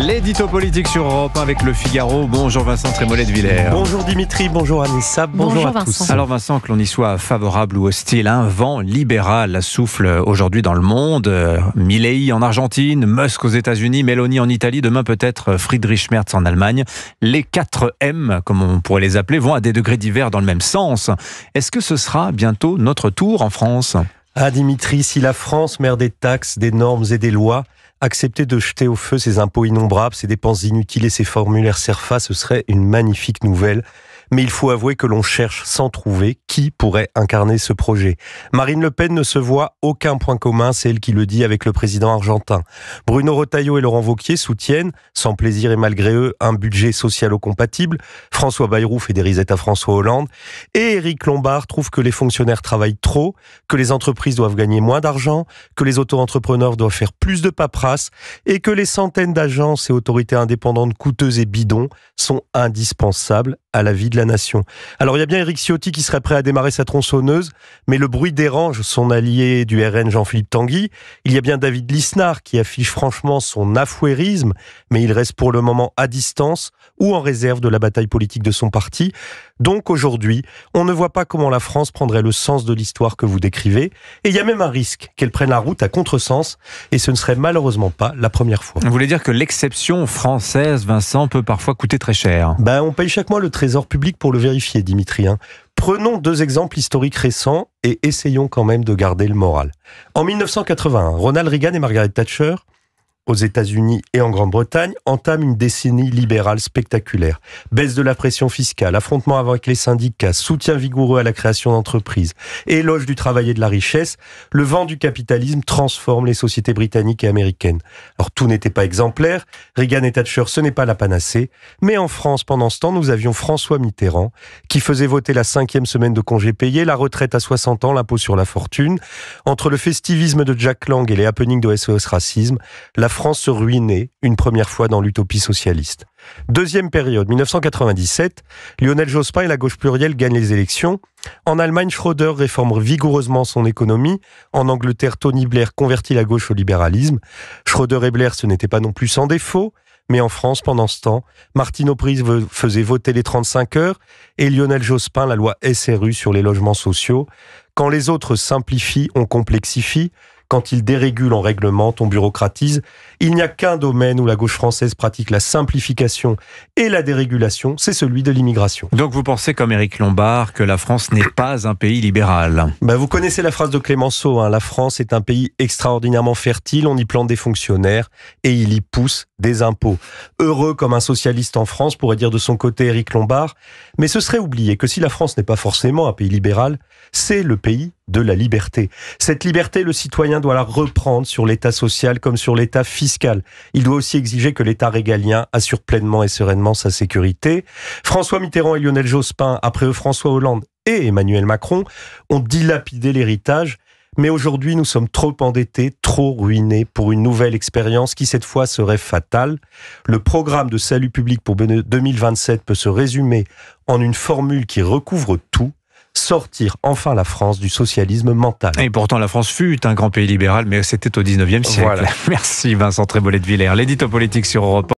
L'édito politique sur Europe 1 avec Le Figaro. Bonjour Vincent Trémollet de Villers. Bonjour Dimitri, bonjour Anissa, bonjour à tous. Alors Vincent, que l'on y soit favorable ou hostile, un vent libéral souffle aujourd'hui dans le monde. Milei en Argentine, Musk aux États-Unis, Meloni en Italie, demain peut-être Friedrich Merz en Allemagne. Les 4 M, comme on pourrait les appeler, vont à des degrés divers dans le même sens. Est-ce que ce sera bientôt notre tour en France ? Ah Dimitri, si la France, mère des taxes, des normes et des lois, acceptait de jeter au feu ses impôts innombrables, ses dépenses inutiles et ses formulaires CERFA, ce serait une magnifique nouvelle. Mais il faut avouer que l'on cherche sans trouver qui pourrait incarner ce projet. Marine Le Pen ne se voit aucun point commun, c'est elle qui le dit avec le président argentin. Bruno Retailleau et Laurent Wauquiez soutiennent, sans plaisir et malgré eux, un budget socialo-compatible. François Bayrou fait des risettes à François Hollande. Et Éric Lombard trouve que les fonctionnaires travaillent trop, que les entreprises doivent gagner moins d'argent, que les auto-entrepreneurs doivent faire plus de paperasse et que les centaines d'agences et autorités indépendantes coûteuses et bidons sont indispensables à la vie de la nation. Alors il y a bien Éric Ciotti qui serait prêt à démarrer sa tronçonneuse, mais le bruit dérange son allié du RN Jean-Philippe Tanguy. Il y a bien David Lisnard qui affiche franchement son affouérisme, mais il reste pour le moment à distance ou en réserve de la bataille politique de son parti. Donc aujourd'hui, on ne voit pas comment la France prendrait le sens de l'histoire que vous décrivez, et il y a même un risque qu'elle prenne la route à contresens, et ce ne serait malheureusement pas la première fois. Vous voulez dire que l'exception française, Vincent, peut parfois coûter très cher ? On paye chaque mois le trésor public pour le vérifier, Dimitri. Prenons 2 exemples historiques récents et essayons quand même de garder le moral. En 1981, Ronald Reagan et Margaret Thatcher, aux États-Unis et en Grande-Bretagne, entament une décennie libérale spectaculaire. Baisse de la pression fiscale, affrontement avec les syndicats, soutien vigoureux à la création d'entreprises, éloge du travail et de la richesse, le vent du capitalisme transforme les sociétés britanniques et américaines. Alors tout n'était pas exemplaire, Reagan et Thatcher ce n'est pas la panacée, mais en France pendant ce temps nous avions François Mitterrand qui faisait voter la 5e semaine de congé payé, la retraite à 60 ans, l'impôt sur la fortune. Entre le festivisme de Jack Lang et les happenings de SOS Racisme, la France se ruinait une première fois dans l'utopie socialiste. Deuxième période, 1997, Lionel Jospin et la gauche plurielle gagnent les élections. En Allemagne, Schröder réforme vigoureusement son économie. En Angleterre, Tony Blair convertit la gauche au libéralisme. Schröder et Blair, ce n'était pas non plus sans défaut. Mais en France, pendant ce temps, Martine Aubry faisait voter les 35 heures et Lionel Jospin la loi SRU sur les logements sociaux. Quand les autres simplifient, on complexifie. Quand ils dérégulent, on réglemente, on bureaucratise. Il n'y a qu'un domaine où la gauche française pratique la simplification et la dérégulation, c'est celui de l'immigration. Donc vous pensez comme Éric Lombard que la France n'est pas un pays libéral ? Vous connaissez la phrase de Clémenceau, la France est un pays extraordinairement fertile, on y plante des fonctionnaires et il y pousse des impôts. Heureux comme un socialiste en France, pourrait dire de son côté Éric Lombard, mais ce serait oublier que si la France n'est pas forcément un pays libéral, c'est le pays de la liberté. Cette liberté, le citoyen doit la reprendre sur l'État social comme sur l'État fiscal. Il doit aussi exiger que l'État régalien assure pleinement et sereinement sa sécurité. François Mitterrand et Lionel Jospin, après eux François Hollande et Emmanuel Macron, ont dilapidé l'héritage. Mais aujourd'hui, nous sommes trop endettés, trop ruinés pour une nouvelle expérience qui, cette fois, serait fatale. Le programme de salut public pour 2027 peut se résumer en une formule qui recouvre tout. Sortir enfin la France du socialisme mental. Et pourtant, la France fut un grand pays libéral, mais c'était au 19e siècle. Voilà. Merci Vincent Trémollet de Villers. L'édito politique sur Europe 1.